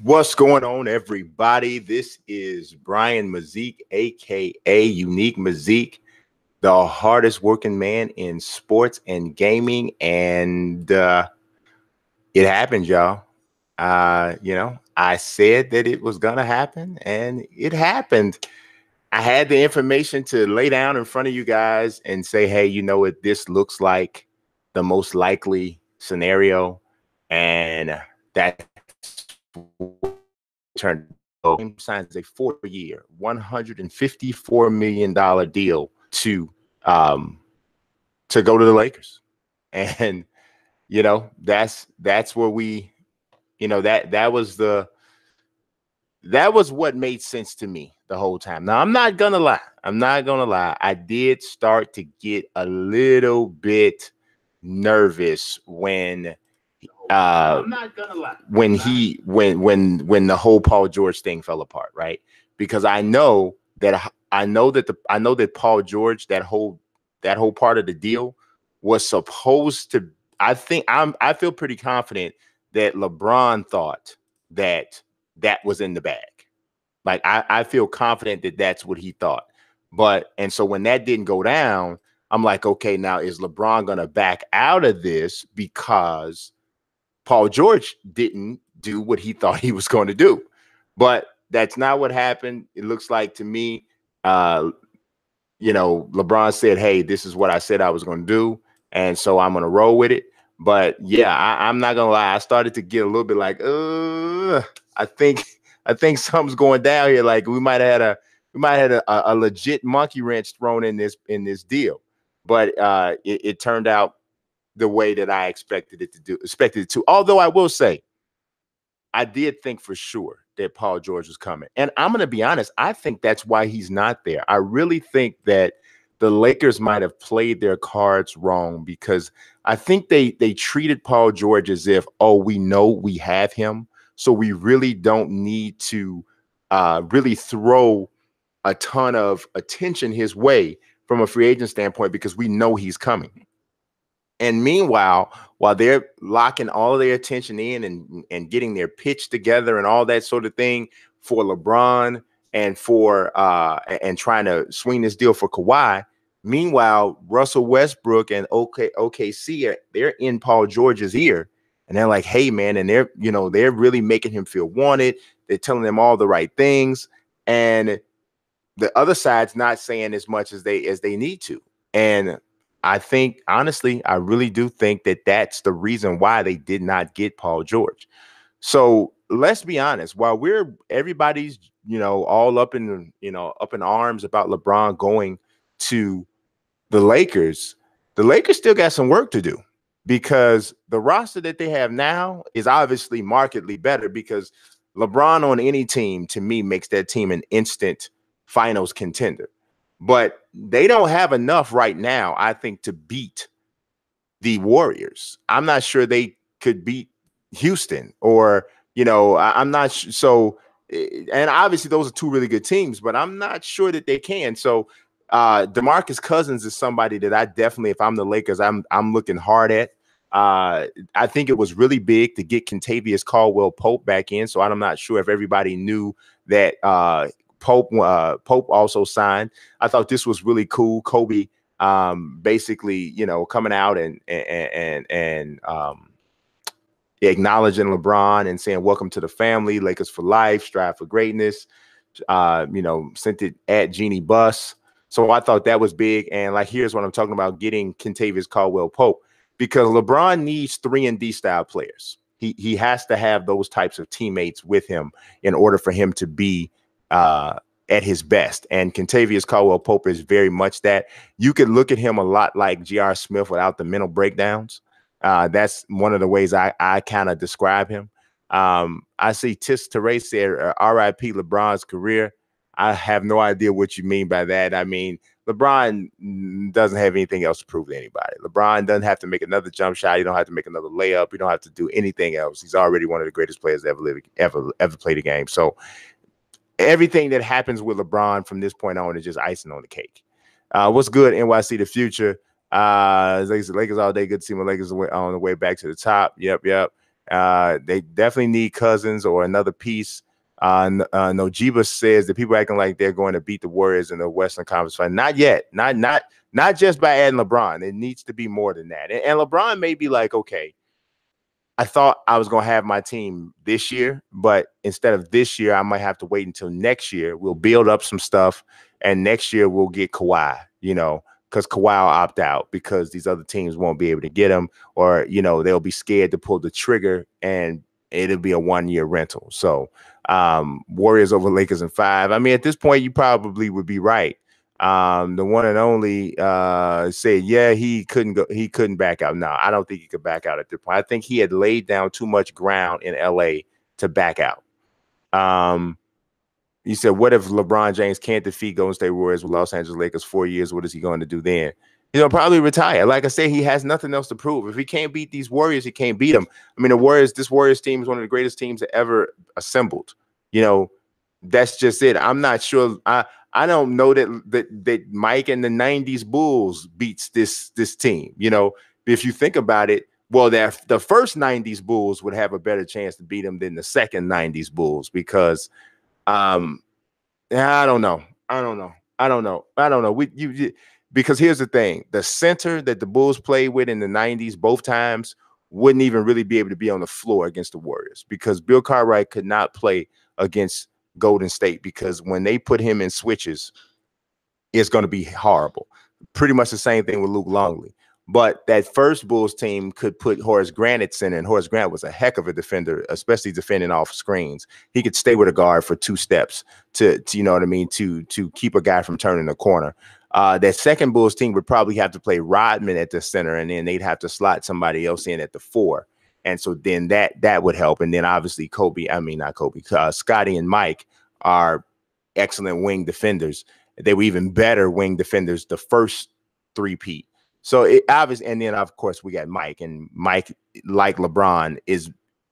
What's going on, everybody? This is Brian Mazik, aka Unique Mazik, the hardest working man in sports and gaming, and it happened, y'all. I said that it was gonna happen, and it happened. I had the information to lay down in front of you guys and say, "Hey, you know what? This looks like the most likely scenario," and that's turned signs a 4-year, $154 million deal um to go to the Lakers. And that's where we, that was what made sense to me the whole time. Now, I'm not gonna lie. I did start to get a little bit nervous when the whole Paul George thing fell apart, right? Because I know that Paul George, that whole part of the deal was supposed to. I feel pretty confident that LeBron thought that that was in the bag. Like I feel confident that that's what he thought. And so when that didn't go down, I'm like, okay, now is LeBron going to back out of this because Paul George didn't do what he thought he was going to do? But that's not what happened. It looks like to me, LeBron said, hey, this is what I said I was going to do, and so I'm going to roll with it. But yeah, I'm not going to lie. I started to get a little bit like, I think something's going down here. Like we might have had a legit monkey wrench thrown in this deal. But it turned out the way that I expected it to. Although I will say, I did think for sure that Paul George was coming. And I'm going to be honest, I think that's why he's not there. I really think that the Lakers might have played their cards wrong, because I think they treated Paul George as if, oh, we know we have him, so we really don't need to really throw a ton of attention his way from a free agent standpoint, because we know he's coming. And meanwhile, while they're locking all of their attention in and getting their pitch together and all that sort of thing for LeBron and and trying to swing this deal for Kawhi, meanwhile, Russell Westbrook and OKC they're in Paul George's ear, and they're like, "Hey, man," and they're really making him feel wanted. They're telling him all the right things, and the other side's not saying as much as they need to. And I think, honestly, I really do think that that's the reason why they did not get Paul George. So let's be honest. While everybody's, all up in arms about LeBron going to the Lakers still got some work to do, because the roster that they have now is obviously markedly better, because LeBron on any team, to me, makes that team an instant finals contender. But they don't have enough right now, I think, to beat the Warriors. I'm not sure they could beat Houston, or, I'm not so. And obviously those are two really good teams, but I'm not sure that they can. So DeMarcus Cousins is somebody that I definitely, if I'm the Lakers, I'm looking hard at. I think it was really big to get Kentavious Caldwell-Pope back in. So I'm not sure if everybody knew that Pope also signed. I thought this was really cool. Kobe basically, coming out and acknowledging LeBron and saying, welcome to the family, Lakers for life, strive for greatness. Sent it at Jeannie Buss. So I thought that was big. And like, here's what I'm talking about, getting Kentavious Caldwell-Pope, because LeBron needs 3-and-D style players. He has to have those types of teammates with him in order for him to be at his best. And Kentavious Caldwell-Pope is very much that. You could look at him a lot like J.R. Smith without the mental breakdowns. That's one of the ways I kind of describe him. I see Tis Teray said, RIP LeBron's career. I have no idea what you mean by that. I mean, LeBron doesn't have anything else to prove to anybody. LeBron doesn't have to make another jump shot. He don't have to make another layup. He don't have to do anything else. He's already one of the greatest players ever played the game. So everything that happens with LeBron from this point on is just icing on the cake. What's good, NYC, the future? Lakers all day. Good to see my Lakers on the way back to the top. Yep. They definitely need Cousins or another piece. Nojiba says that people acting like they're going to beat the Warriors in the Western Conference Final. Not yet. Not just by adding LeBron. It needs to be more than that. And LeBron may be like, okay, I thought I was going to have my team this year, but instead of this year, I might have to wait until next year. We'll build up some stuff, and next year we'll get Kawhi, because Kawhi will opt out because these other teams won't be able to get him, or, they'll be scared to pull the trigger, and it'll be a 1-year rental. So Warriors over Lakers in 5. I mean, at this point, you probably would be right. The one and only said, yeah, he couldn't back out. No, I don't think he could back out at this point. I think he had laid down too much ground in LA to back out. You said, what if LeBron James can't defeat Golden State Warriors with Los Angeles Lakers 4 years? What is he going to do then? Probably retire. Like I said, he has nothing else to prove. If he can't beat these Warriors, he can't beat them. I mean, this Warriors team is one of the greatest teams that ever assembled. That's just it. I'm not sure. I don't know that Mike and the 90s Bulls beats this team. If you think about it, well, the first 90s Bulls would have a better chance to beat them than the second 90s Bulls because I don't know. Because here's the thing. The center that the Bulls played with in the 90s both times wouldn't even really be able to be on the floor against the Warriors because Bill Cartwright could not play against Golden State because when they put him in switches, it's going to be horrible. Pretty much the same thing with Luke Longley. But that first Bulls team could put Horace Grant at center, and Horace Grant was a heck of a defender, especially defending off screens. He could stay with a guard for 2 steps to keep a guy from turning the corner. That second Bulls team would probably have to play Rodman at the center, and then they'd have to slot somebody else in at the 4. And so then that would help. And then obviously Scotty and Mike are excellent wing defenders. They were even better wing defenders the first 3-peat. So it obviously, and then of course we got Mike, and Mike, like LeBron,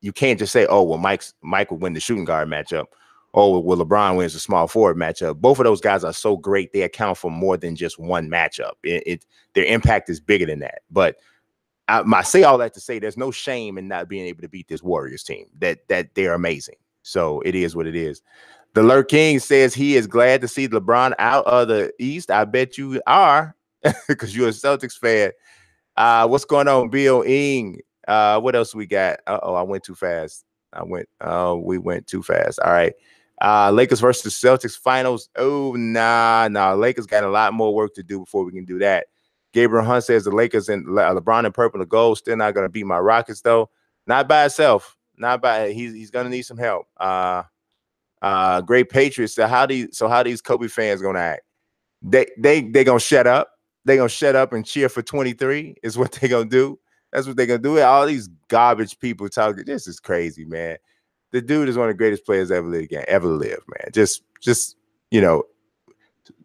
you can't just say, oh, well, Mike will win the shooting guard matchup. Oh, well, LeBron wins the small forward matchup. Both of those guys are so great. They account for more than just one matchup. Their impact is bigger than that. But I say all that to say there's no shame in not being able to beat this Warriors team, that they're amazing. So it is what it is. The Lurk King says he is glad to see LeBron out of the East. I bet you are because you're a Celtics fan. What's going on, Bill Ing? What else we got? I went too fast. We went too fast. All right. Lakers versus Celtics finals. Oh, nah. Lakers got a lot more work to do before we can do that. Gabriel Hunt says the Lakers and LeBron in purple and gold still not going to beat my Rockets though. Not by itself. He's going to need some help. Great Patriots. So how these Kobe fans going to act? They going to shut up. They going to shut up and cheer for 23 is what they going to do. That's what they're going to do. All these garbage people talking. This is crazy, man. The dude is one of the greatest players ever live, man. Just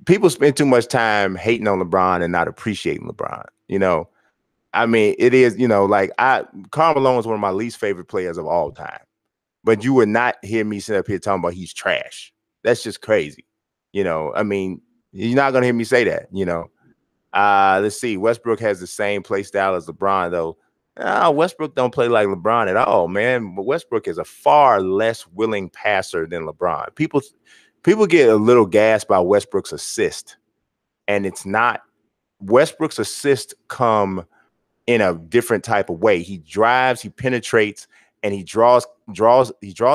people spend too much time hating on LeBron and not appreciating LeBron. I mean, it is, Karl Malone is one of my least favorite players of all time. But you would not hear me sit up here talking about he's trash. That's just crazy. I mean, you're not going to hear me say that, Let's see. Westbrook has the same play style as LeBron, though. Westbrook don't play like LeBron at all, man. But Westbrook is a far less willing passer than LeBron. People get a little gassed by Westbrook's assist, and it's not. Westbrook's assist come in a different type of way. He drives, he penetrates, and he draws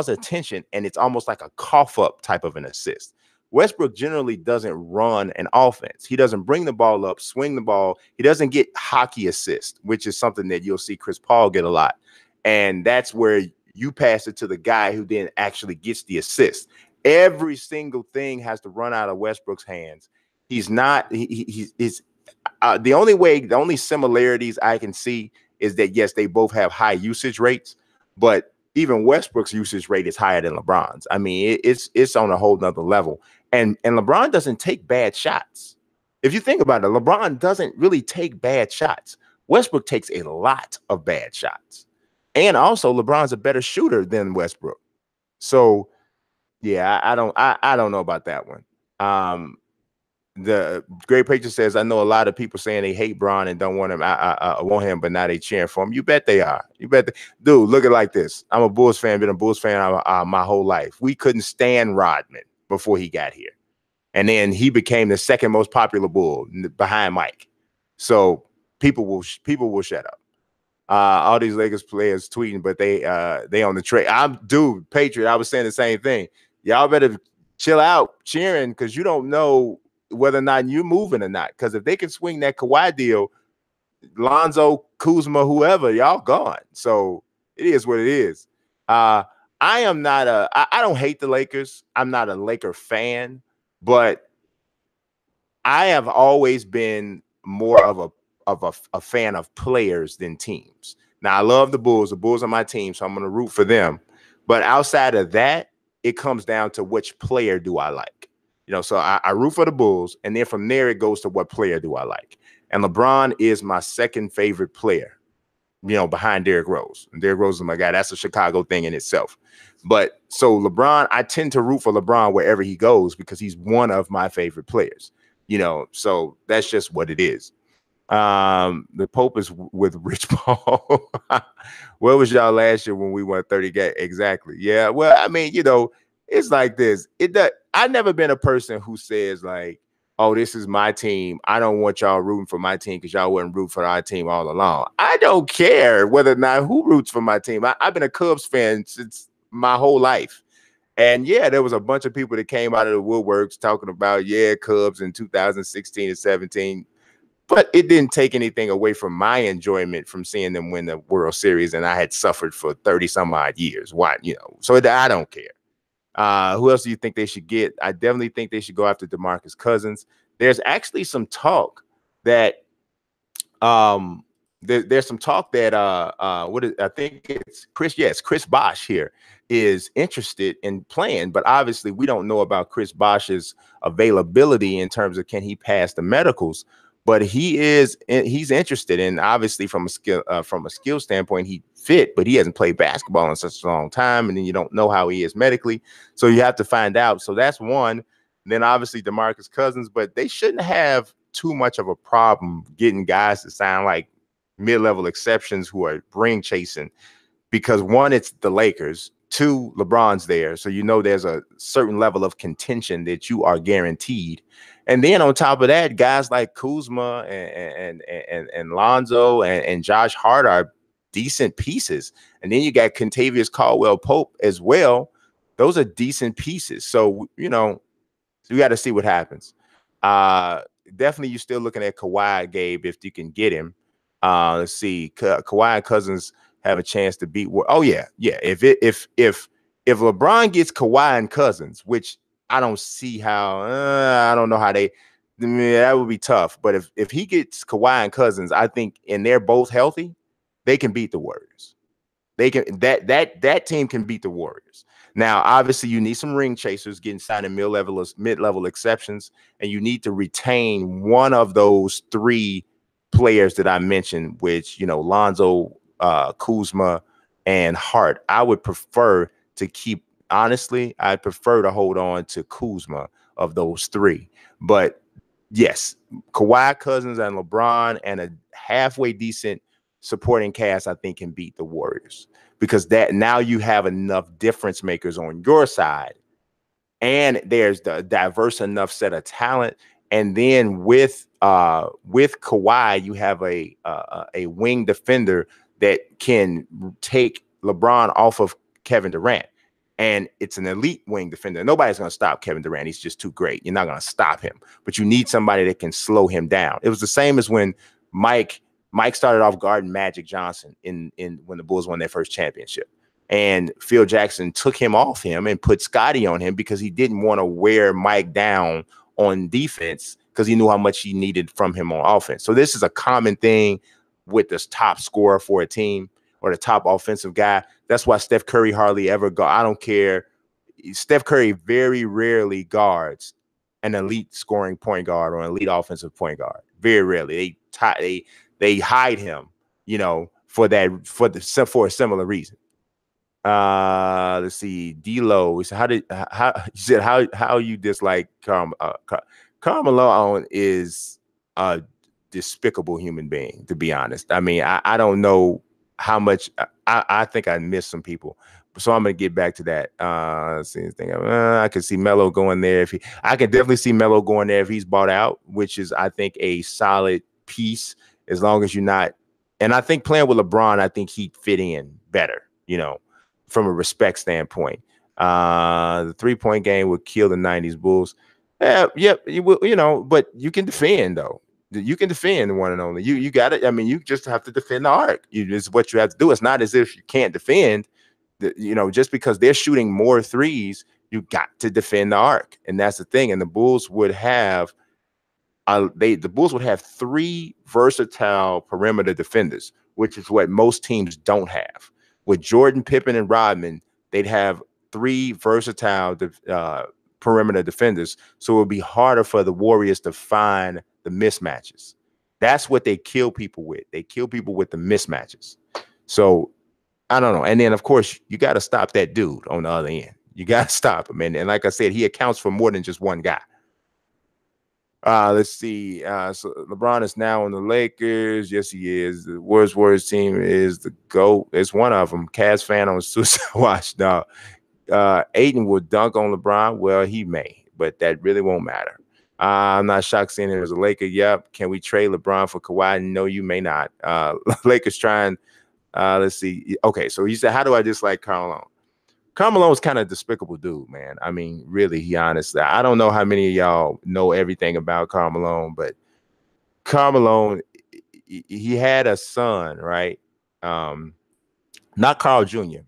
attention, and it's almost like a cough up type of an assist. Westbrook generally doesn't run an offense. He doesn't bring the ball up, swing the ball. He doesn't get hockey assist, which is something that you'll see Chris Paul get a lot. And that's where you pass it to the guy who then actually gets the assist. Every single thing has to run out of Westbrook's hands. He's not, the only similarities I can see is that, yes, they both have high usage rates, but even Westbrook's usage rate is higher than LeBron's. I mean, it's on a whole nother level. And LeBron doesn't take bad shots. If you think about it, LeBron doesn't really take bad shots. Westbrook takes a lot of bad shots. And also LeBron's a better shooter than Westbrook. So yeah, I don't know about that one. The Great Patriot says, I know a lot of people saying they hate Bron and don't want him. I want him, but now they cheering for him. You bet they are. You bet. Dude, look at it like this. I'm a Bulls fan, been a Bulls fan my whole life. We couldn't stand Rodman before he got here. And then he became the second most popular Bull behind Mike. So people will shut up. All these Lakers players tweeting, but they on the trade. Dude, Patriot, I was saying the same thing. Y'all better chill out cheering, because you don't know whether or not you're moving or not. Because if they can swing that Kawhi deal, Lonzo, Kuzma, whoever, y'all gone. So it is what it is. I am not I don't hate the Lakers. I'm not a Laker fan, but I have always been more of a fan of players than teams. Now, I love the Bulls. The Bulls are my team, so I'm going to root for them. But outside of that, it comes down to which player do I like. You know, so I root for the Bulls, and then from there it goes to what player do I like. And LeBron is my second favorite player, you know, behind Derrick Rose. And Derrick Rose is my guy. That's a Chicago thing in itself. But so LeBron, I tend to root for LeBron wherever he goes because he's one of my favorite players. You know, so that's just what it is. The Pope is with Rich Paul. Where was y'all last year when we won 30 games? Exactly. Yeah. Well, I mean, you know, it's like this. I've never been a person who says like, oh, this is my team. I don't want y'all rooting for my team because y'all wouldn't root for our team all along. I don't care whether or not who roots for my team. I've been a Cubs fan since my whole life. And yeah, there was a bunch of people that came out of the woodworks talking about, yeah, Cubs in 2016 and 17. But it didn't take anything away from my enjoyment from seeing them win the World Series. And I had suffered for 30 some odd years. Why, you know, so I don't care. Who else do you think they should get? I definitely think they should go after DeMarcus Cousins. There's actually some talk that there's some talk that I think it's Chris Bosh here is interested in playing, but obviously we don't know about Chris Bosh's availability in terms of can he pass the medicals. But he's interested, and obviously from a skill standpoint, he fit, but he hasn't played basketball in such a long time, and then you don't know how he is medically, so you have to find out. So that's one. And then obviously DeMarcus Cousins, but they shouldn't have too much of a problem getting guys to sound like mid-level exceptions who are ring chasing, because one, it's the Lakers. Two, LeBron's there, so you know there's a certain level of contention that you are guaranteed. And then on top of that, guys like Kuzma and Lonzo and Josh Hart are decent pieces. And then you got Kentavious Caldwell-Pope as well. Those are decent pieces. So, you know, we got to see what happens. Definitely you're still looking at Kawhi, Gabe, if you can get him. Let's see. Kawhi and Cousins have a chance to beat. Oh, yeah. Yeah. If LeBron gets Kawhi and Cousins, which I don't see how. I don't know how that would be tough. But if he gets Kawhi and Cousins, I think, and they're both healthy, they can beat the Warriors. They can that team can beat the Warriors. Now, obviously, you need some ring chasers getting signed in mid-level exceptions, and you need to retain one of those three players that I mentioned, which, you know, Lonzo, Kuzma, and Hart. I would prefer to keep. Honestly, I prefer to hold on to Kuzma of those three. But yes, Kawhi, Cousins, and LeBron, and a halfway decent supporting cast, I think, can beat the Warriors, because that now you have enough difference makers on your side, and there's the diverse enough set of talent. And then with Kawhi, you have a wing defender that can take LeBron off of Kevin Durant. And it's an elite wing defender. Nobody's going to stop Kevin Durant. He's just too great. You're not going to stop him. But you need somebody that can slow him down. It was the same as when Mike started off guarding Magic Johnson in when the Bulls won their first championship. And Phil Jackson took him off him and put Scottie on him because he didn't want to wear Mike down on defense, because he knew how much he needed from him on offense. So this is a common thing with this top scorer for a team, or the top offensive guy. That's why Steph Curry hardly ever I don't care. Steph Curry very rarely guards an elite scoring point guard or an elite offensive point guard. Very rarely. They hide him, you know, for a similar reason. Let's see. D-Lo. How you dislike Karl Malone is a despicable human being, to be honest. I mean, I don't know how much I think I missed some people. So I'm gonna get back to that. Let's see, I can see Melo going there if I can definitely see Melo going there if he's bought out, which is I think a solid piece as long as you're not. And I think playing with LeBron, I think he'd fit in better, from a respect standpoint. The 3-point game would kill the 90s Bulls. Yep, but you can defend though. You can defend the one and only. You got it. I mean, you just have to defend the arc. It's what you have to do. It's not as if you can't defend. Just because they're shooting more threes, you got to defend the arc, and that's the thing. And the Bulls would have, the Bulls would have 3 versatile perimeter defenders, which is what most teams don't have. With Jordan, Pippen, and Rodman, they'd have 3 versatile perimeter defenders, so it would be harder for the Warriors to find the mismatches. That's what they kill people with. They kill people with the mismatches. So I don't know. And then, of course, you got to stop that dude on the other end. You got to stop him. And like I said, he accounts for more than just one guy. Let's see. So LeBron is now on the Lakers. Yes, he is. The Warriors team is the GOAT. It's one of them. Cavs fan on Suicide Watch. No. Aiden will dunk on LeBron. Well, he may, but that really won't matter. I'm not shocked seeing him as a Laker. Yep. Can we trade LeBron for Kawhi? No, you may not. Lakers trying. Let's see. Okay, so he said, how do I dislike Karl Malone? Karl Malone's kind of a despicable dude, man. I mean, really, he honestly. I don't know how many of y'all know everything about Karl Malone, but Karl Malone, he had a son, right? Not Carl Jr.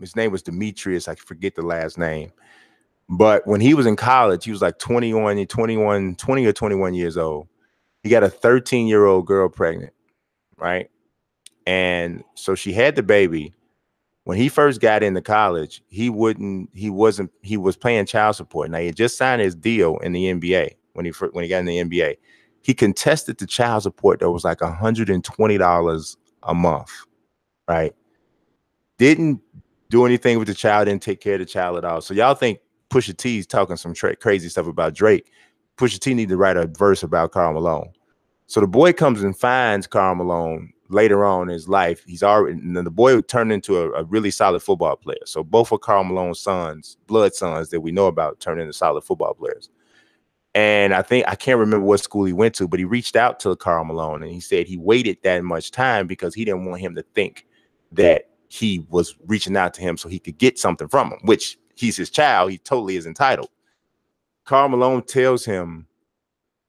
His name was Demetrius. I forget the last name. But when he was in college, he was like 20 or 21 years old. He got a 13-year-old girl pregnant, right? And so she had the baby. When he first got into college, he was paying child support. Now, he had just signed his deal in the NBA when he got in the NBA. He contested the child support that was like $120 a month, right? Didn't do anything with the child, didn't take care of the child at all. So y'all think Pusha T's talking some crazy stuff about Drake. Pusha T need to write a verse about Karl Malone. So the boy comes and finds Karl Malone later on in his life. The boy turned into a really solid football player. So both of Karl Malone's sons, blood sons that we know about, turned into solid football players. And I can't remember what school he went to, but he reached out to Karl Malone and he said he waited that much time because he didn't want him to think that he was reaching out to him so he could get something from him, which he's his child. He totally is entitled. Karl Malone tells him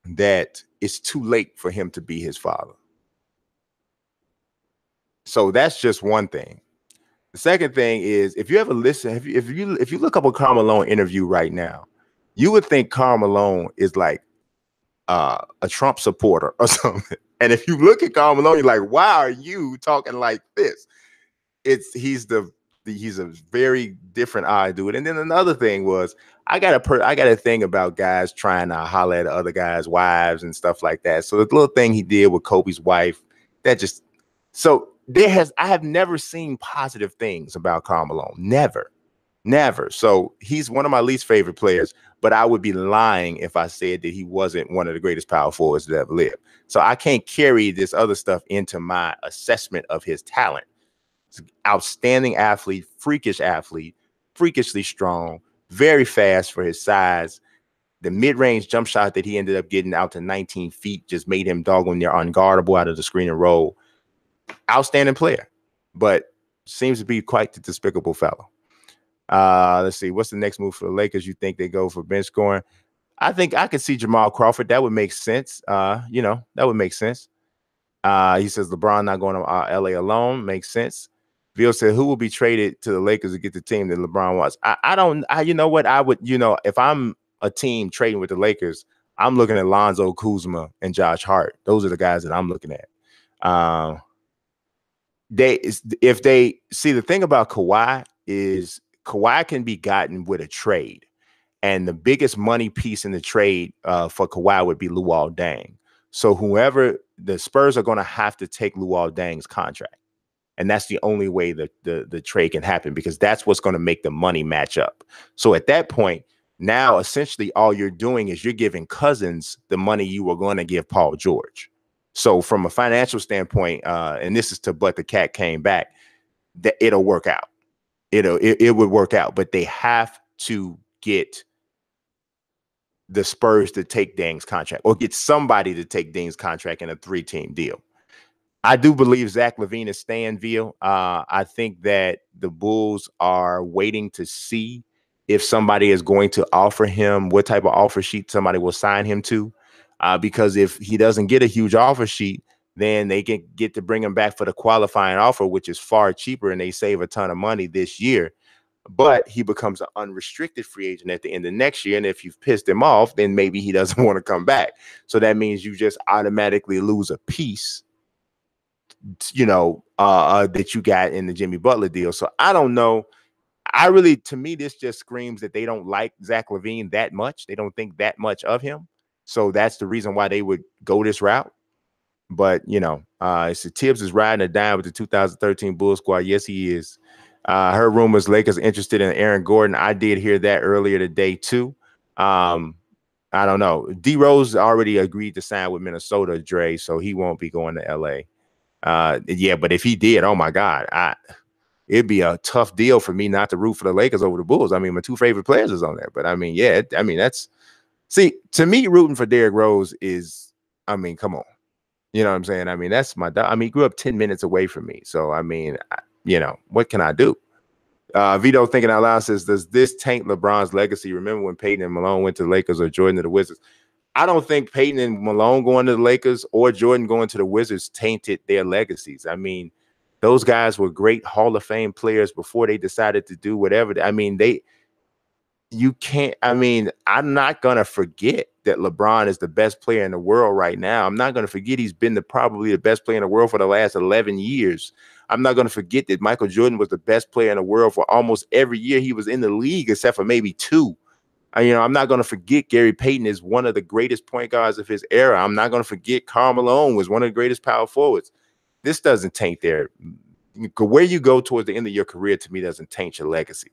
that it's too late for him to be his father. So that's just one thing. The second thing is, if you ever listen, if you look up a Karl Malone interview right now, you would think Karl Malone is like a Trump supporter or something. And if you look at Karl Malone, you're like, why are you talking like this? He's a very different odd dude. And then another thing was, I got a thing about guys trying to holler at other guys' wives and stuff like that. So the little thing he did with Kobe's wife, I have never seen positive things about Karl Malone. Never. So he's one of my least favorite players, but I would be lying if I said that he wasn't one of the greatest power forwards that ever lived. So I can't carry this other stuff into my assessment of his talent. Outstanding athlete, freakishly strong, very fast for his size. The mid-range jump shot that he ended up getting out to 19 feet just made him doggone near unguardable out of the screen and roll. Outstanding player, but seems to be quite the despicable fellow. Let's see. What's the next move for the Lakers? You think they go for bench scoring? I think I could see Jamal Crawford. That would make sense. That would make sense. He says LeBron not going to LA alone. Makes sense. Bill said, who will be traded to the Lakers to get the team that LeBron wants? You know what? I would, if I'm a team trading with the Lakers, I'm looking at Lonzo Kuzma and Josh Hart. Those are the guys that I'm looking at. The thing about Kawhi is Kawhi can be gotten with a trade. And the biggest money piece in the trade for Kawhi would be Luol Deng. So whoever the Spurs are going to have to take Luol Deng's contract. And that's the only way that the trade can happen, because that's what's going to make the money match up. So at that point, Now, essentially, all you're doing is you're giving Cousins the money you were going to give Paul George. So from a financial standpoint, and this is to but the cat came back, that it'll work out. It would work out, but they have to get the Spurs to take Dang's contract or get somebody to take Dang's contract in a 3-team deal. I do believe Zach LaVine is staying, Veal. I think that the Bulls are waiting to see if somebody is going to offer him, what type of offer sheet somebody will sign him to. Because if he doesn't get a huge offer sheet, then they can get to bring him back for the qualifying offer, which is far cheaper, and they save a ton of money this year. But he becomes an unrestricted free agent at the end of next year. And if you've pissed him off, then maybe he doesn't want to come back. So that means you just automatically lose a piece, that you got in the Jimmy Butler deal. So I don't know. To me, this just screams that they don't like Zach LaVine that much. They don't think that much of him. So that's the reason why they would go this route. But, so Tibbs is riding it down with the 2013 Bulls squad. Yes, he is. Heard rumors Lakers interested in Aaron Gordon. I did hear that earlier today, too. I don't know. D Rose already agreed to sign with Minnesota, Dre, so he won't be going to L.A. Yeah, but if he did, oh, my God, it'd be a tough deal for me not to root for the Lakers over the Bulls. I mean, my two favorite players is on there. But, I mean, yeah, to me, rooting for Derrick Rose is, come on. You know what I'm saying? I mean, that's my dog. He grew up 10 minutes away from me. So, what can I do? Vito thinking out loud says, does this tank LeBron's legacy? Remember when Peyton and Malone went to the Lakers or Jordan to the Wizards? I don't think Peyton and Malone going to the Lakers or Jordan going to the Wizards tainted their legacies. I mean, those guys were great Hall of Fame players before they decided to do whatever. I'm not going to forget that LeBron is the best player in the world right now. I'm not going to forget he's been probably the best player in the world for the last 11 years. I'm not going to forget that Michael Jordan was the best player in the world for almost every year he was in the league, except for maybe 2. I'm not going to forget Gary Payton is one of the greatest point guards of his era. I'm not going to forget Karl Malone was one of the greatest power forwards. This doesn't taint where you go towards the end of your career, to me, doesn't taint your legacy.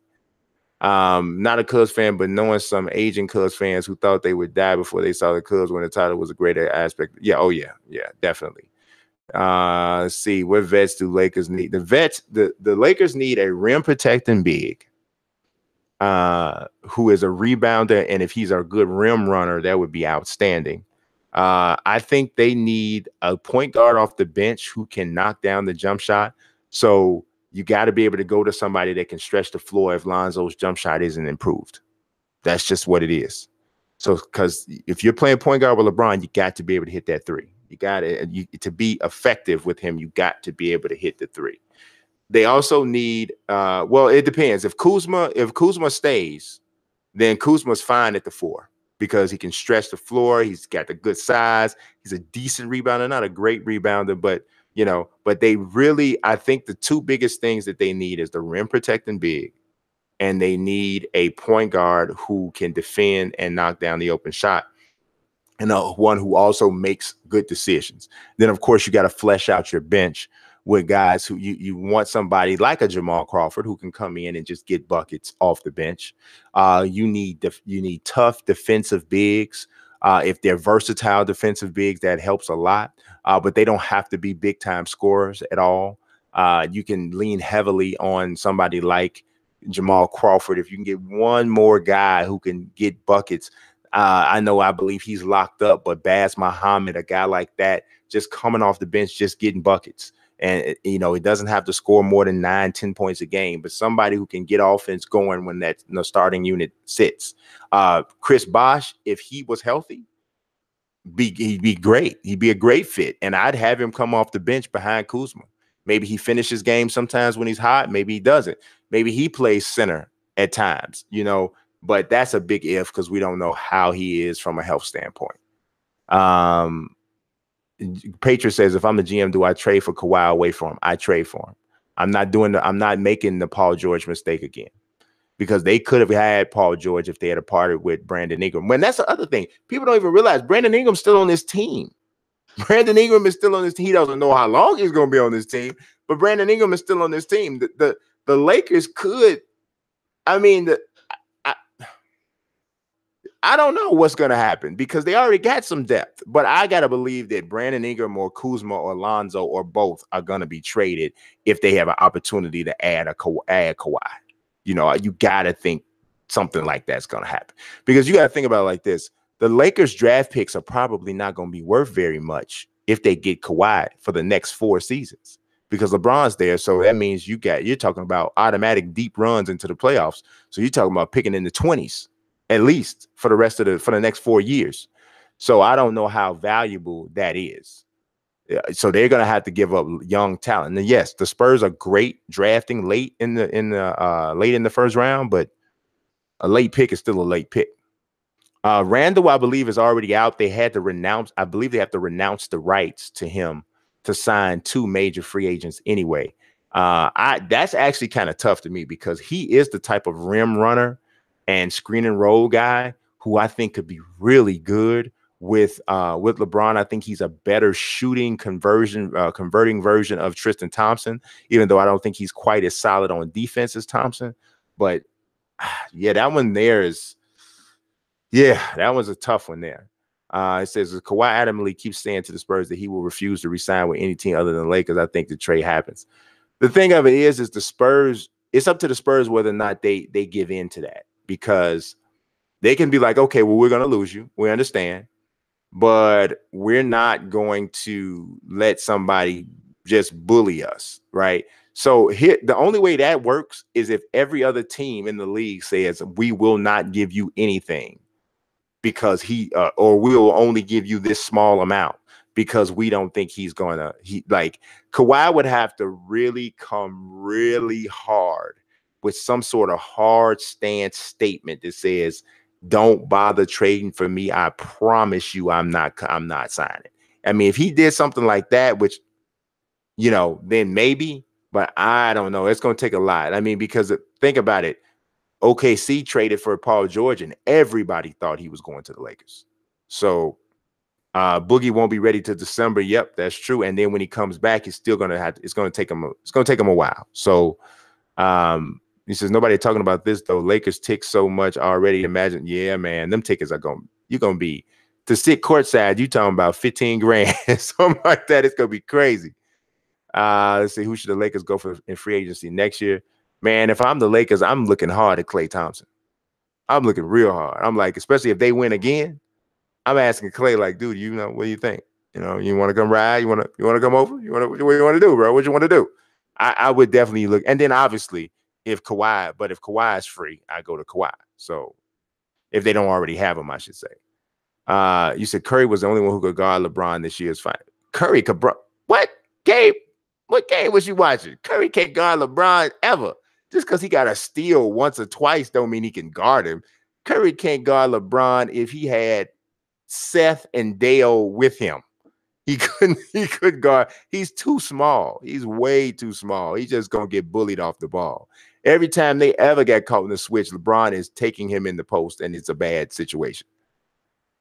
Not a Cubs fan, but knowing some Asian Cubs fans who thought they would die before they saw the Cubs win the title was a greater aspect. Yeah, oh yeah, definitely. Let's see, what vets do Lakers need? The Lakers need a rim protecting big, who is a rebounder, and if he's a good rim runner, that would be outstanding. I think they need a point guard off the bench who can knock down the jump shot. So you got to be able to go to somebody that can stretch the floor if Lonzo's jump shot isn't improved. That's just what it is. So, because if you're playing point guard with LeBron, you got to be able to hit that 3. You got to be effective with him. You got to be able to hit the 3. They also need, it depends. If Kuzma stays, then Kuzma's fine at the 4 because he can stretch the floor. He's got the good size. He's a decent rebounder, not a great rebounder, but they really, I think the 2 biggest things that they need is the rim protecting big, and they need a point guard who can defend and knock down the open shot, and one who also makes good decisions. Then, of course, you got to flesh out your bench with guys who you want somebody like a Jamal Crawford who can come in and just get buckets off the bench. You need tough defensive bigs. If they're versatile defensive bigs, that helps a lot. But they don't have to be big time scorers at all. You can lean heavily on somebody like Jamal Crawford. If you can get one more guy who can get buckets, I believe he's locked up, but Baz Muhammad, a guy like that, just coming off the bench, just getting buckets. And, he doesn't have to score more than 9-10 points a game, but somebody who can get offense going when that starting unit sits. Chris Bosh, if he was healthy, he'd be great. He'd be a great fit. And I'd have him come off the bench behind Kuzma. Maybe he finishes games sometimes when he's hot. Maybe he doesn't. Maybe he plays center at times, but that's a big if because we don't know how he is from a health standpoint. Patriot says, if I'm the GM, do I trade for Kawhi away from him? I trade for him. I'm not making the Paul George mistake again, because they could have had Paul George if they had parted with Brandon Ingram. When that's the other thing. People don't even realize Brandon Ingram's still on this team. Brandon Ingram is still on this team. He doesn't know how long he's going to be on this team, but Brandon Ingram is still on this team. The Lakers could, I don't know what's going to happen because they already got some depth. But I got to believe that Brandon Ingram or Kuzma or Lonzo or both are going to be traded if they have an opportunity to add Kawhi. You know, you got to think something like that's going to happen because you got to think about it like this. The Lakers draft picks are probably not going to be worth very much if they get Kawhi for the next 4 seasons because LeBron's there. So that means you're talking about automatic deep runs into the playoffs. So you're talking about picking in the 20s at least for the next 4 years. So I don't know how valuable that is. So they're going to have to give up young talent. And yes, the Spurs are great drafting late in the first round, but a late pick is still a late pick. Randall, I believe, is already out. They had to renounce. I believe they have to renounce the rights to him to sign 2 major free agents anyway. That's actually kind of tough to me because he is the type of rim runner and screen and roll guy who I think could be really good with LeBron. I think he's a better shooting converting version of Tristan Thompson, even though I don't think he's quite as solid on defense as Thompson. But yeah, that one there is. Yeah, that was a tough one there. It says Kawhi adamantly keeps saying to the Spurs that he will refuse to resign with any team other than Lakers. I think the trade happens. The thing of it is the Spurs, it's up to the Spurs whether or not they give in to that because they can be like, okay, well, we're going to lose you. We understand, but we're not going to let somebody just bully us, right? So here, the only way that works is if every other team in the league says we will not give you anything because or we'll only give you this small amount because we don't think he's gonna. Kawhi would have to really come really hard with some sort of hard stance statement that says, "Don't bother trading for me. I promise you, I'm not signing." I mean, if he did something like that, which then maybe, but I don't know. It's gonna take a lot. I mean, because think about it. OKC traded for Paul George, and everybody thought he was going to the Lakers. So Boogie won't be ready till December. Yep, that's true. And then when he comes back, he's still gonna have. It's gonna take him a while. So he says nobody talking about this though. Lakers tick so much already. Imagine, yeah, man, them tickets you're gonna be to sit courtside. You talking about 15 grand, something like that. It's gonna be crazy. Let's see, who should the Lakers go for in free agency next year? Man, if I'm the Lakers, I'm looking hard at Klay Thompson. I'm looking real hard. I'm like, especially if they win again, I'm asking Klay, like, dude, what do you think? You want to come ride? You want to come over? What you want to do, bro? What you want to do? I would definitely look. And then obviously, if Kawhi is free, I go to Kawhi. So if they don't already have him, I should say. You said Curry was the only one who could guard LeBron this year's fight. Curry could, what, Gabe? What game was you watching? Curry can't guard LeBron ever. Just because he got a steal once or twice don't mean he can guard him. Curry can't guard LeBron if he had Seth and Dale with him. He couldn't guard. He's too small. He's way too small. He's just going to get bullied off the ball. Every time they ever got caught in the switch, LeBron is taking him in the post, and it's a bad situation.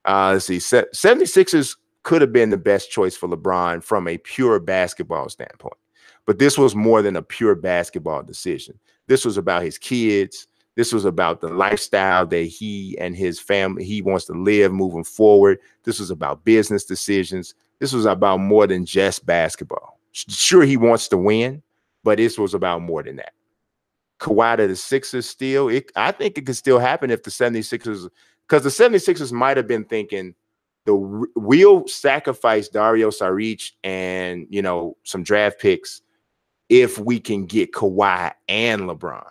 Let's see. 76ers could have been the best choice for LeBron from a pure basketball standpoint. But this was more than a pure basketball decision. This was about his kids. This was about the lifestyle that he and his family, he wants to live moving forward. This was about business decisions. This was about more than just basketball. Sure, he wants to win, but this was about more than that. Kawhi to the Sixers still, I think it could still happen if the 76ers, because the 76ers might have been thinking, we'll sacrifice Dario Saric and, some draft picks if we can get Kawhi and LeBron.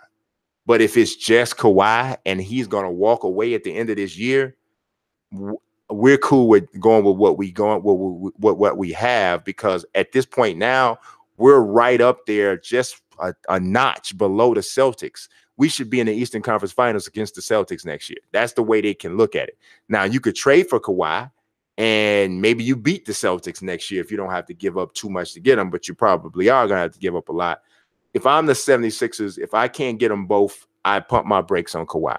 But if it's just Kawhi and he's going to walk away at the end of this year, we're cool with going with what we have, because at this point now, we're right up there, just a notch below the Celtics. We should be in the Eastern Conference Finals against the Celtics next year. That's the way they can look at it. Now, you could trade for Kawhi, and maybe you beat the Celtics next year if you don't have to give up too much to get them, but you probably are going to have to give up a lot. If I'm the 76ers, if I can't get them both, I pump my brakes on Kawhi.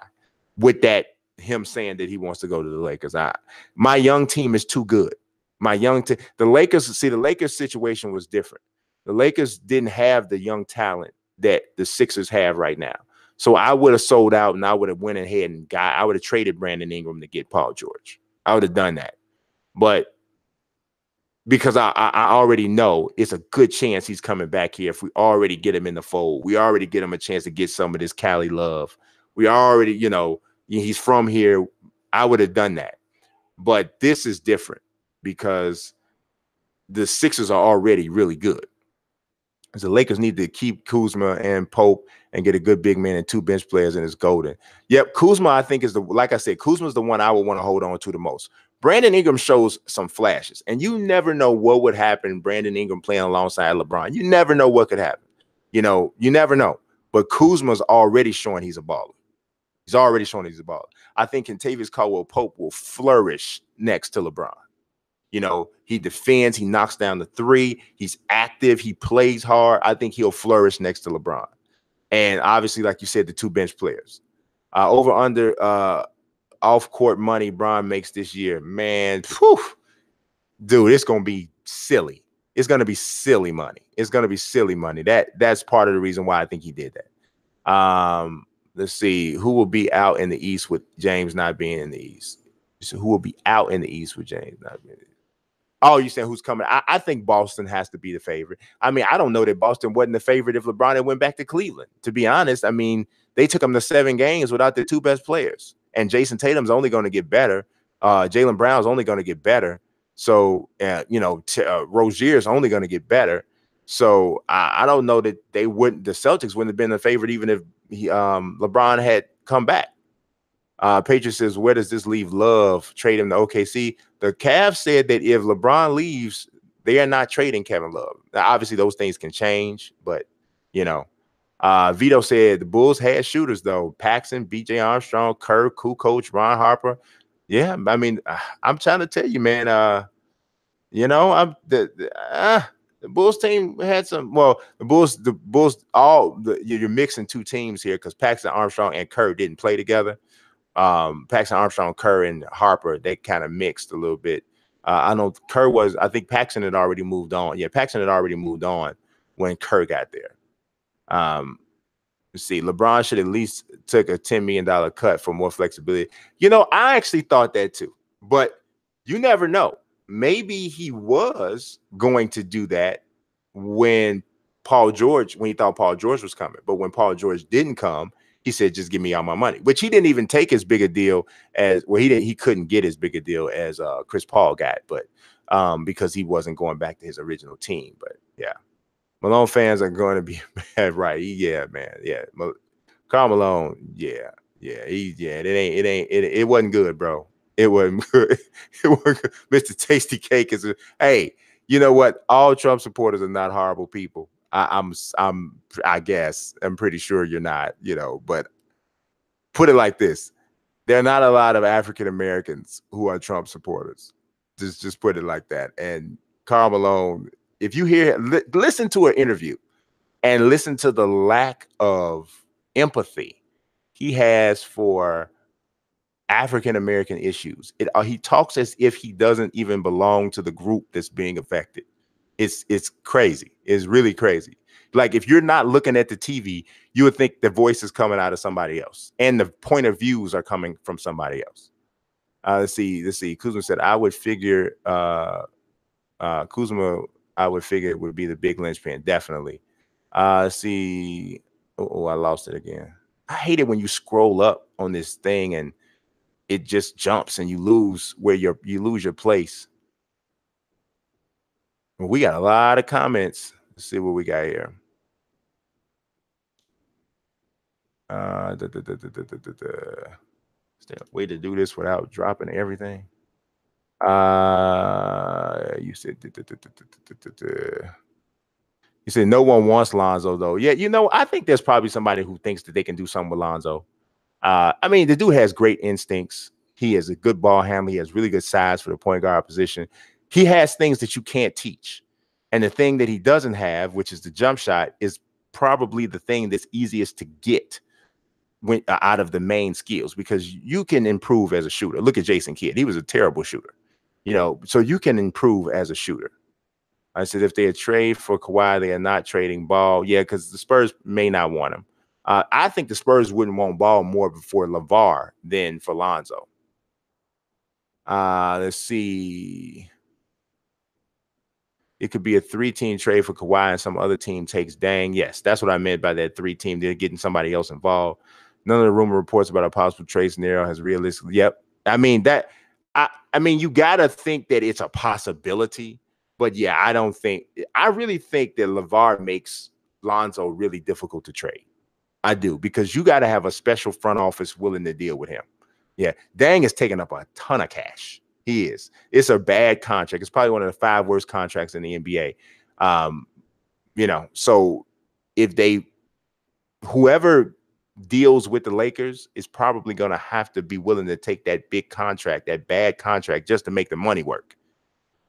With that, him saying that he wants to go to the Lakers. My young team is too good. The Lakers situation was different. The Lakers didn't have the young talent that the Sixers have right now. So I would have sold out and I would have went ahead and I would have traded Brandon Ingram to get Paul George. I would have done that. But because I already know it's a good chance he's coming back here. If we already get him in the fold, we already get him a chance to get some of this Cali love. We already, he's from here. I would have done that. But this is different because the Sixers are already really good. So the Lakers need to keep Kuzma and Pope and get a good big man and 2 bench players, and it's golden. Yep, Kuzma, I think, like I said, Kuzma's the one I would want to hold on to the most. Brandon Ingram shows some flashes, and you never know what would happen. Brandon Ingram playing alongside LeBron. You never know what could happen. You never know. But Kuzma's already showing he's a baller. He's already showing he's a baller. I think Kentavious Caldwell-Pope will flourish next to LeBron. He defends, he knocks down the 3, he's active, he plays hard. I think he'll flourish next to LeBron. And obviously, like you said, the 2 bench players. Over under off-court money Bron makes this year. Man, dude, it's going to be silly. It's going to be silly money. It's going to be silly money. That's part of the reason why I think he did that. Let's see. Who will be out in the East with James not being in the East? So who will be out in the East with James not being in the East? Oh, you saying who's coming? I think Boston has to be the favorite. I mean, I don't know that Boston wasn't the favorite if LeBron had went back to Cleveland. To be honest, I mean, they took them to 7 games without their 2 best players. And Jason Tatum's only going to get better. Jaylen Brown's only going to get better. So, Rozier's only going to get better. So I don't know that the Celtics wouldn't have been the favorite even if LeBron had come back. Patriot says, where does this leave Love? Trade him to OKC. The Cavs said that if LeBron leaves, they are not trading Kevin Love. Now, obviously, those things can change, but, Vito said the Bulls had shooters, though. Paxson, B.J. Armstrong, Kerr, Kukoc, Ron Harper. Yeah, I mean, I'm trying to tell you, man, the Bulls team had some. Well, the Bulls, you're mixing 2 teams here because Paxson, Armstrong, and Kerr didn't play together. Paxson, Armstrong, Kerr, and Harper, they kind of mixed a little bit. I know I think Paxson had already moved on. Yeah, Paxson had already moved on when Kerr got there. Let's see. LeBron should at least took a $10 million cut for more flexibility. I actually thought that too, but you never know. Maybe he was going to do that when he thought Paul George was coming. But when Paul George didn't come, he said, just give me all my money, which he didn't even take as big a deal as he couldn't get as big a deal as Chris Paul got, but because he wasn't going back to his original team. But yeah, Malone fans are going to be mad, right? Yeah, man. Yeah. Karl Malone. Yeah. It wasn't good, bro. It wasn't good. It wasn't good. Mr. Tasty Cake hey, you know what? All Trump supporters are not horrible people. I guess I'm pretty sure you're not, but put it like this. There are not a lot of African Americans who are Trump supporters. Just put it like that. And Karl Malone, if you listen to an interview and listen to the lack of empathy he has for African American issues. He talks as if he doesn't even belong to the group that's being affected. It's crazy. It's really crazy. Like if you're not looking at the TV, you would think the voice is coming out of somebody else, and the point of views are coming from somebody else. Let's see. Kuzma said, I would figure Kuzma. I would figure it would be the big linchpin. Definitely. Let's see. Oh, I lost it again. I hate it when you scroll up on this thing and it just jumps and you lose your place. We got a lot of comments. Let's see what we got here. Way to do this without dropping everything. You said no one wants Lonzo though. Yeah, I think there's probably somebody who thinks that they can do something with Lonzo. I mean, the dude has great instincts. He is a good ball handler. He has really good size for the point guard position. He has things that you can't teach. And the thing that he doesn't have, which is the jump shot, is probably the thing that's easiest to get out of the main skills, because you can improve as a shooter. Look at Jason Kidd. He was a terrible shooter, so you can improve as a shooter. I said, if they trade for Kawhi, they are not trading Ball. Yeah, because the Spurs may not want him. I think the Spurs wouldn't want ball more for LeVar than for Lonzo. Let's see. It could be a 3-team trade for Kawhi and some other team takes Dang. Yes, that's what I meant by that 3-team. They're getting somebody else involved. None of the rumor reports about a possible trade scenario has realistically. Yep. I mean, you got to think that it's a possibility. But yeah, I really think that LeVar makes Lonzo really difficult to trade. I do, because you got to have a special front office willing to deal with him. Yeah. Dang is taking up a ton of cash. He is. It's a bad contract. It's probably one of the 5 worst contracts in the NBA. So if whoever deals with the Lakers is probably going to have to be willing to take that big contract, that bad contract, just to make the money work.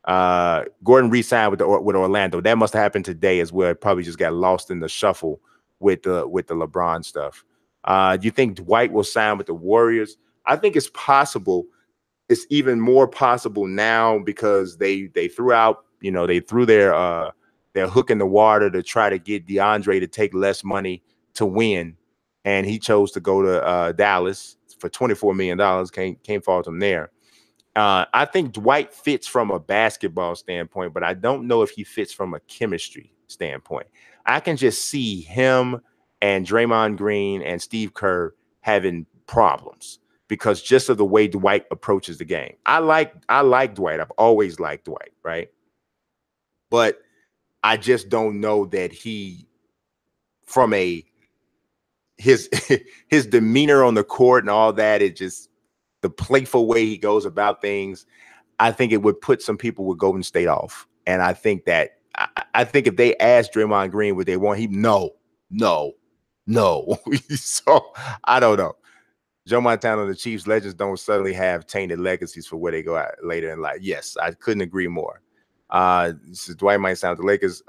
Gordon re-signed with Orlando. That must have happened today as well. It probably just got lost in the shuffle with the LeBron stuff. Do you think Dwight will sign with the Warriors? I think it's possible. It's even more possible now because they threw out, they threw their hook in the water to try to get DeAndre to take less money to win. And he chose to go to Dallas for $24 million. Can't fault him there. I think Dwight fits from a basketball standpoint, but I don't know if he fits from a chemistry standpoint. I can just see him and Draymond Green and Steve Kerr having problems because just of the way Dwight approaches the game. I like Dwight. I've always liked Dwight, right? But I just don't know that his demeanor on the court and all that, it just the playful way he goes about things, I think it would put some people with Golden State off. And I think that I think if they asked Draymond Green what they want, no. So I don't know. Joe Montana and the Chiefs legends don't suddenly have tainted legacies for where they go out later in life. Yes, I couldn't agree more. Dwight might sound the Lakers.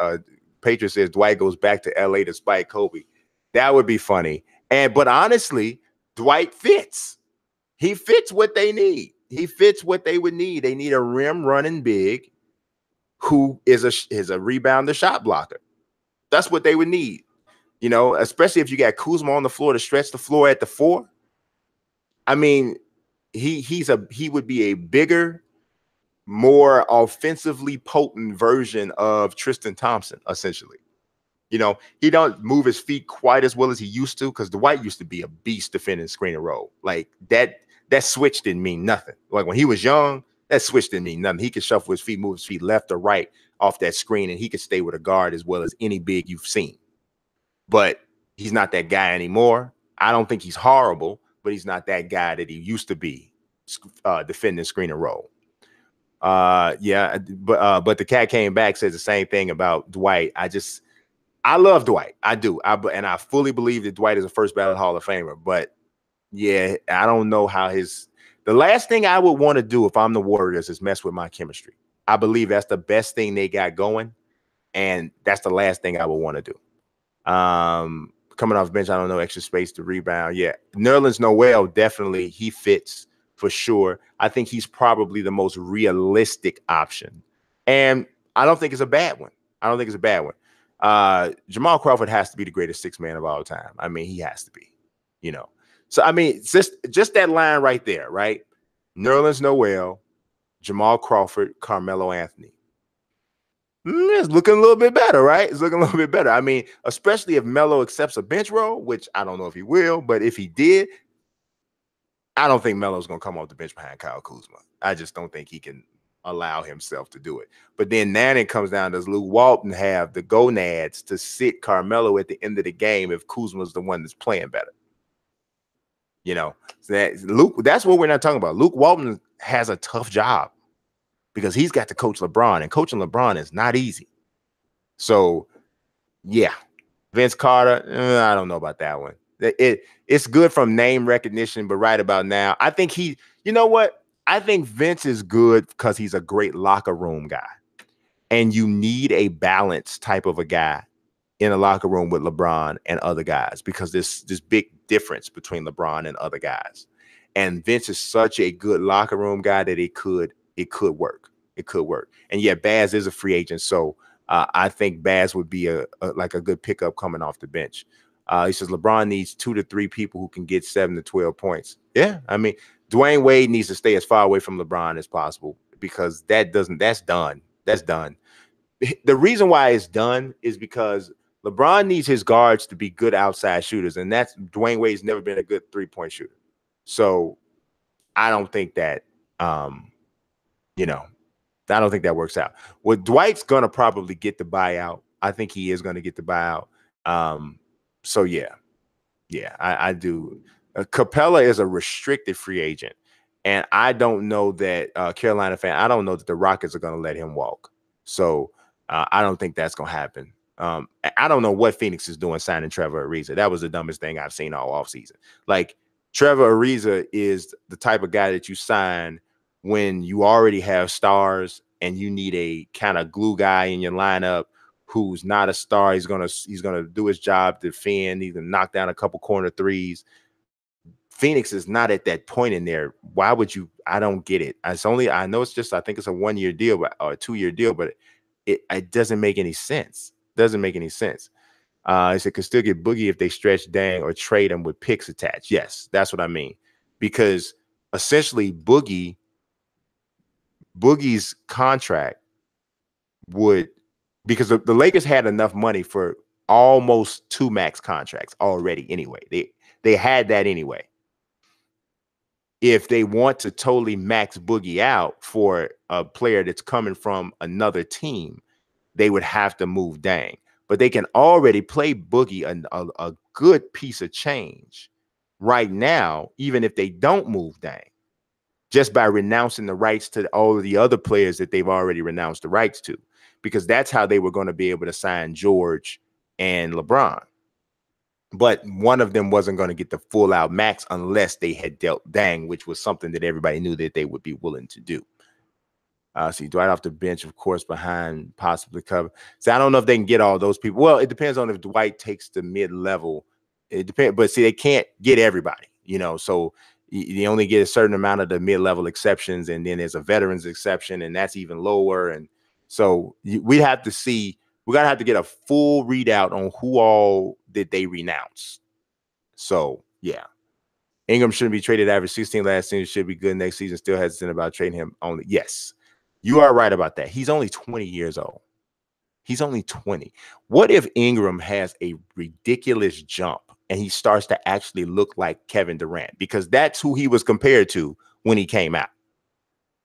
Patriot says Dwight goes back to LA to spite Kobe. That would be funny. But honestly, Dwight fits. He fits what they need. He fits what they would need. They need a rim running big who is a rebounder, shot blocker. That's what they would need. Especially if you got Kuzma on the floor to stretch the floor at the 4. I mean, he would be a bigger, more offensively potent version of Tristan Thompson, essentially. He don't move his feet quite as well as he used to, because Dwight used to be a beast defending screen and roll. Like that switch didn't mean nothing. Like when he was young, that switch didn't mean nothing. He could shuffle his feet, move his feet left or right off that screen, and he could stay with a guard as well as any big you've seen. But he's not that guy anymore. I don't think he's horrible, but he's not that guy that he used to be defending screen and roll. But the cat came back, says the same thing about Dwight. I love Dwight. I do. And I fully believe that Dwight is a first ballot Hall of Famer. But yeah, I don't know how the last thing I would want to do if I'm the Warriors is mess with my chemistry. I believe that's the best thing they got going. And that's the last thing I would want to do. Coming off the bench, I don't know, extra space to rebound. Yeah. Nerlens Noel, definitely he fits for sure. I think he's probably the most realistic option. And I don't think it's a bad one. Jamal Crawford has to be the greatest 6 man of all time. I mean, he has to be, So, I mean, just that line right there, right? Nerlens Noel, Jamal Crawford, Carmelo Anthony. It's looking a little bit better, right? It's looking a little bit better. I mean, especially if Melo accepts a bench role, which I don't know if he will, but if he did, I don't think Melo's going to come off the bench behind Kyle Kuzma. I just don't think he can allow himself to do it. But then it comes down, does Luke Walton have the gonads to sit Carmelo at the end of the game if Kuzma's the one that's playing better? So that's what we're not talking about. Luke Walton has a tough job because he's got to coach LeBron, and coaching LeBron is not easy. So, yeah, Vince Carter, I don't know about that one. It's good from name recognition, but right about now, I think you know what? I think Vince is good because he's a great locker room guy. And you need a balanced type of a guy in a locker room with LeBron and other guys, because there's this big difference between LeBron and other guys. And Vince is such a good locker room guy that it could work. It could work. And yeah, Baz is a free agent. So I think Baz would be a good pickup coming off the bench. He says LeBron needs 2 to 3 people who can get 7 to 12 points. Yeah, I mean, Dwayne Wade needs to stay as far away from LeBron as possible because that's done. That's done. The reason why it's done is because LeBron needs his guards to be good outside shooters, and that's Dwayne Wade's never been a good 3-point shooter. So I don't think that, you know, I don't think that works out. Well, Dwight's gonna probably get the buyout. I think he is gonna get the buyout. So yeah, I do. Capella is a restricted free agent, and I don't know that Carolina fan. I don't know that the Rockets are gonna let him walk. So I don't think that's gonna happen. I don't know what Phoenix is doing signing Trevor Ariza. That was the dumbest thing I've seen all offseason. Like Trevor Ariza is the type of guy that you sign when you already have stars and you need a kind of glue guy in your lineup who's not a star. He's gonna do his job, defend, he's gonna knock down a couple corner threes. Phoenix is not at that point in there. Why would you? I don't get it. I know it's just, I think it's a 1-year deal, or a 2-year deal, but it doesn't make any sense. Doesn't make any sense. He said could still get Boogie if they stretch Dang or trade him with picks attached. Yes, that's what I mean. Because essentially Boogie's contract would, because the Lakers had enough money for almost 2 max contracts already anyway. They had that anyway. If they want to totally max Boogie out for a player that's coming from another team, they would have to move Dang. But they can already play Boogie a good piece of change right now, even if they don't move Dang, just by renouncing the rights to all of the other players that they've already renounced the rights to, because that's how they were going to be able to sign George and LeBron. But one of them wasn't going to get the full out max unless they had dealt Dang, which was something that everybody knew that they would be willing to do. See, Dwight off the bench, of course, behind possibly cover. So I don't know if they can get all those people. Well, it depends on if Dwight takes the mid-level. It depends, but see, they can't get everybody, so you only get a certain amount of the mid-level exceptions, and then there's a veterans exception, and that's even lower. And so we have to see. We're gonna have to get a full readout on who all did they renounce. So yeah, Ingram shouldn't be traded. Average 16 last season, should be good next season. Still hesitant about trading him only. Yes, you are right about that. He's only 20 years old. He's only 20. What if Ingram has a ridiculous jump and he starts to actually look like Kevin Durant? Because that's who he was compared to when he came out.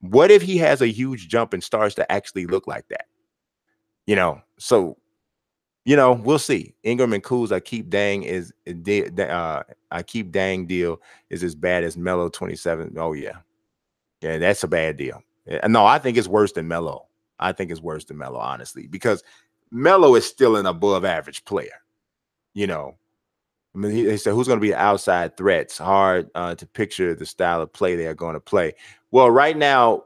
What if he has a huge jump and starts to actually look like that? So, we'll see. Ingram and Kuz, I keep Dang deal is as bad as Melo 27. Oh yeah. Yeah, that's a bad deal. No, I think it's worse than Melo. I think it's worse than Melo, honestly, because Melo is still an above average player. I mean, he said, who's going to be outside threats? Hard to picture the style of play they are going to play. Well, right now,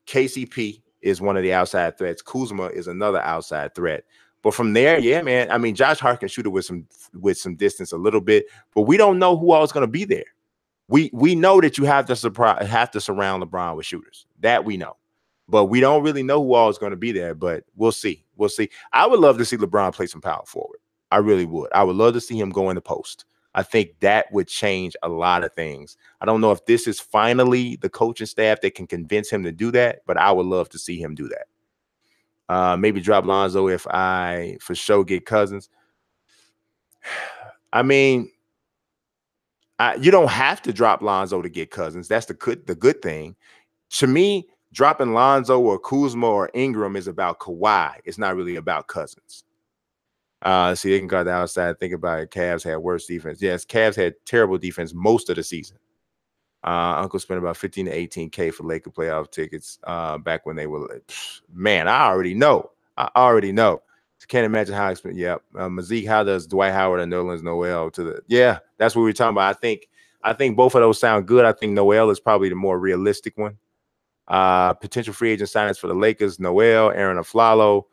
KCP is one of the outside threats. Kuzma is another outside threat. But from there, yeah, man. I mean, Josh Hart can shoot it with some distance a little bit, but we don't know who all is going to be there. We know that you have to surround LeBron with shooters. That we know. But we don't really know who all is going to be there. But we'll see. We'll see. I would love to see LeBron play some power forward. I really would. I would love to see him go in the post. I think that would change a lot of things. I don't know if this is finally the coaching staff that can convince him to do that, but I would love to see him do that. Maybe drop Lonzo if I for sure get Cousins. I mean, you don't have to drop Lonzo to get Cousins. That's the good thing. To me, dropping Lonzo or Kuzma or Ingram is about Kawhi. It's not really about Cousins. See, they can guard the outside. Think about it. Cavs had worse defense. Yes, Cavs had terrible defense most of the season. Uncle spent about 15 to 18K for Laker playoff tickets back when they were. Man, I already know. Can't imagine how expensive. Yeah, Mazik, how does Dwight Howard and Nerlens Noel to the? Yeah, that's what we're talking about. I think both of those sound good. I think Noel is probably the more realistic one. Potential free agent signings for the Lakers: Noel, Aaron Aflalo,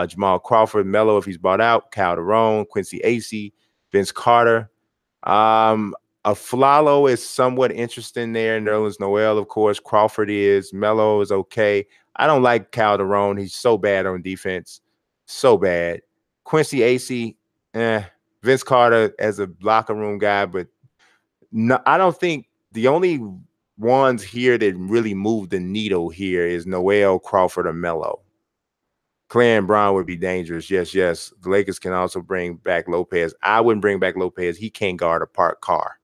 Jamal Crawford, Melo if he's bought out, Kyle Derone, Quincy Acey, Vince Carter. Aflalo is somewhat interesting there. Nerlens Noel, of course. Crawford is. Melo is okay. I don't like Kyle Derone. He's so bad on defense. So bad. Quincy Acey, Vince Carter as a locker room guy, but no, I don't think the only ones here that really move the needle here is Noel, Crawford, or Melo. Clay and Brown would be dangerous. Yes, yes. The Lakers can also bring back Lopez. I wouldn't bring back Lopez. He can't guard a parked car.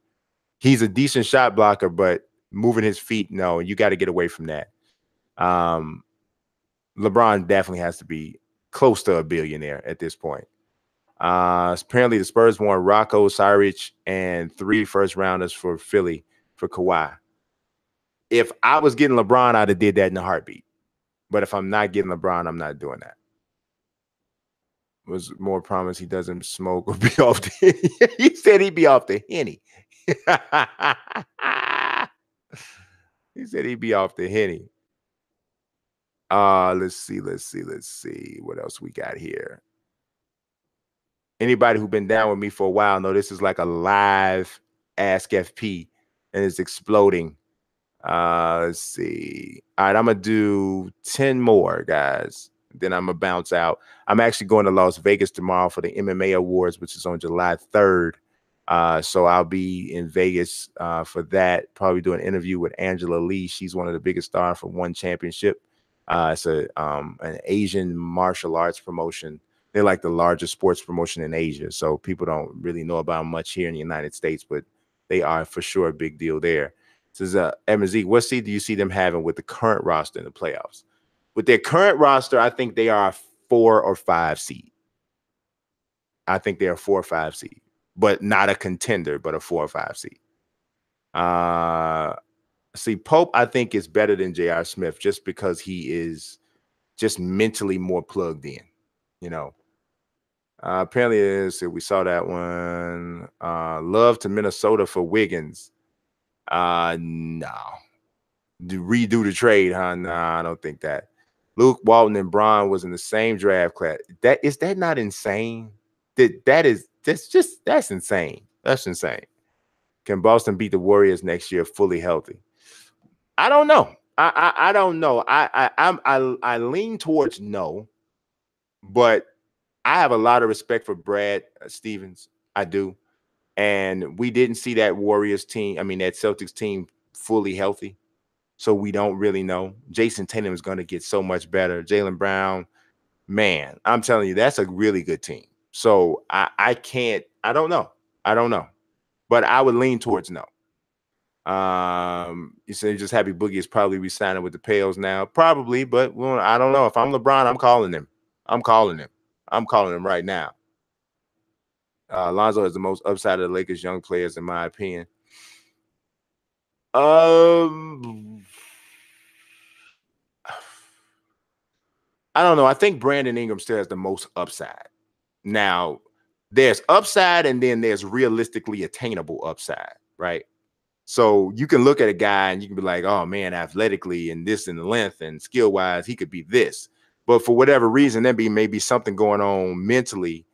He's a decent shot blocker, but moving his feet, no, you got to get away from that. LeBron definitely has to be close to a billionaire at this point. Apparently, the Spurs want Rocco, Saric, and 3 first-rounders for Philly for Kawhi. If I was getting LeBron, I'd have did that in a heartbeat. But if I'm not getting LeBron, I'm not doing that. Was more promise he doesn't smoke or be off the he said he'd be off the Henny. He said he'd be off the Henny. Let's see. What else we got here? Anybody who's been down with me for a while know this is like a live Ask FP and it's exploding. Let's see. All right, I'm gonna do 10 more, guys. Then I'm gonna bounce out. I'm actually going to Las Vegas tomorrow for the MMA Awards, which is on July 3rd. So I'll be in Vegas for that. Probably do an interview with Angela Lee. She's one of the biggest stars for One Championship. It's an Asian martial arts promotion. They're like the largest sports promotion in Asia. So people don't really know about them much here in the United States, but they are for sure a big deal there. This is MZ. What seed do you see them having with the current roster in the playoffs? With their current roster, I think they are a 4 or 5 seed. I think they're a 4 or 5 seed, but not a contender, but a 4 or 5 seed. See, Pope, I think, is better than J.R. Smith just because he is just mentally more plugged in, you know. Apparently, we saw that one. Love to Minnesota for Wiggins. No. Redo the trade, huh? Nah, I don't think that. Luke Walton and Braun was in the same draft class. Is that not insane? That's insane. That's insane. Can Boston beat the Warriors next year fully healthy? I don't know. I don't know. I lean towards no, but I have a lot of respect for Brad Stevens. I do. And we didn't see that Warriors team, that Celtics team fully healthy. So we don't really know. Jason Tatum is going to get so much better. Jaylen Brown, man, I'm telling you, that's a really good team. So I don't know. But I would lean towards no. You said just happy Boogie is probably re-signing with the Pales now. Probably, but I don't know. If I'm LeBron, I'm calling him. I'm calling him right now. Lonzo is the most upside of the Lakers young players, in my opinion. I don't know. I think Brandon Ingram still has the most upside. Now, there's upside and then there's realistically attainable upside, right? So you can look at a guy and you can be like, oh man, athletically and this and the length and skill wise, he could be this. But for whatever reason, there may be something going on mentally,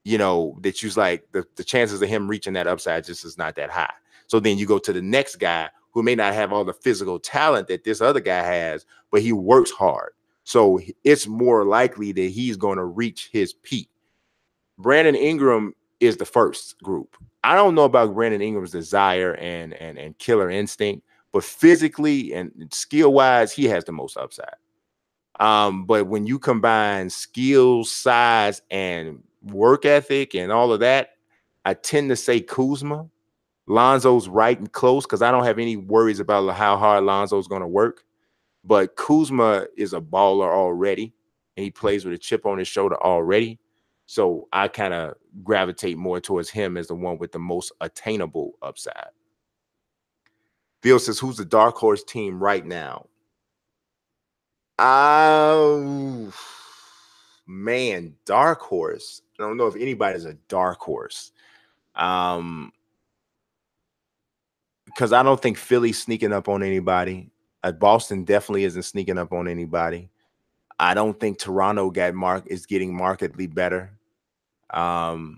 that you's like the chances of him reaching that upside just is not that high. So then you go to the next guy who may not have all the physical talent that this other guy has, but he works hard. So it's more likely that he's going to reach his peak. Brandon Ingram is the first group. I don't know about Brandon Ingram's desire and killer instinct, but physically and skill-wise, he has the most upside. But when you combine skill, size, and work ethic and all of that, I tend to say Kuzma. Lonzo's right and close because I don't have any worries about how hard Lonzo's going to work. But Kuzma is a baller already, and he plays with a chip on his shoulder already. So I kind of gravitate more towards him as the one with the most attainable upside. Bill says, who's the dark horse team right now? Man, dark horse. I don't know if anybody's a dark horse. Because I don't think Philly's sneaking up on anybody. Boston definitely isn't sneaking up on anybody. I don't think Toronto is getting markedly better. We'll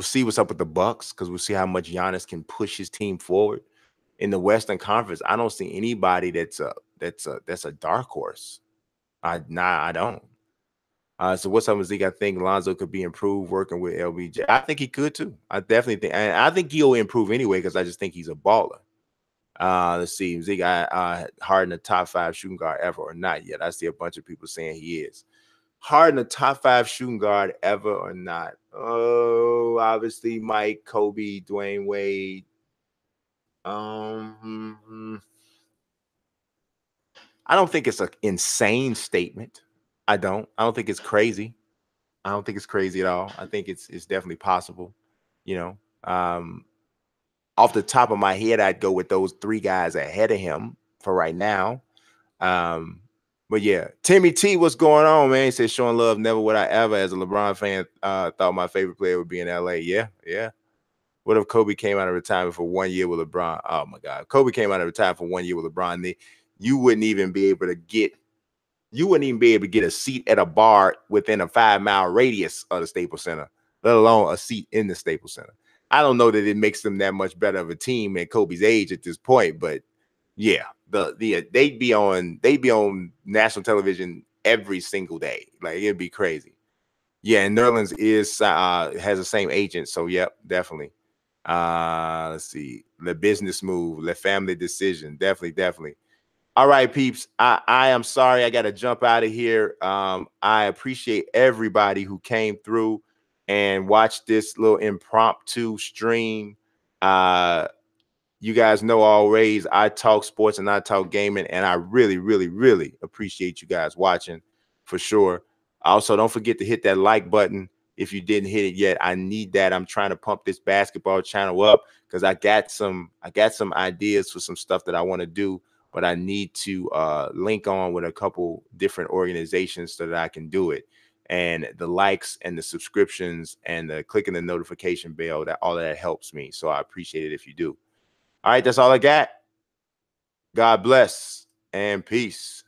see what's up with the Bucks because we'll see how much Giannis can push his team forward. In the Western Conference, I don't see anybody that's a dark horse. I don't. So what's up, Zeke? I think Lonzo could be improved working with LBJ. I think he could too. I definitely think, and I think he'll improve anyway because I just think he's a baller. Let's see, Zeke, Harden a top 5 shooting guard ever or not yet? I see a bunch of people saying he is. Harden a top 5 shooting guard ever or not? Oh, obviously Mike, Kobe, Dwayne Wade. I don't think it's an insane statement. I don't think it's crazy. I don't think it's crazy at all. I think it's definitely possible. You know, off the top of my head, I'd go with those 3 guys ahead of him for right now. But yeah, Timmy T, what's going on, man? He said, showing love, never would I ever, as a LeBron fan, thought my favorite player would be in LA. Yeah, yeah. What if Kobe came out of retirement for 1 year with LeBron? Oh my God. Kobe came out of retirement for 1 year with LeBron. You wouldn't even be able to get a seat at a bar within a 5-mile radius of the Staples Center, let alone a seat in the Staples Center. I don't know that it makes them that much better of a team at Kobe's age at this point, but yeah, they'd be on national television every single day. Like, it'd be crazy. Yeah, and Nerlens has the same agent, so yep, definitely. Let's see, the business move, the family decision, definitely. All right, peeps. I am sorry. I got to jump out of here. I appreciate everybody who came through and watched this little impromptu stream. You guys know always I talk sports and I talk gaming, and I really appreciate you guys watching for sure. Also, don't forget to hit that like button if you didn't hit it yet. I need that. I'm trying to pump this basketball channel up because I got some ideas for some stuff that I want to do, but I need to link on with a couple different organizations so that I can do it. And the likes and the subscriptions and the clicking the notification bell, all of that helps me. So I appreciate it if you do. All right, that's all I got. God bless and peace.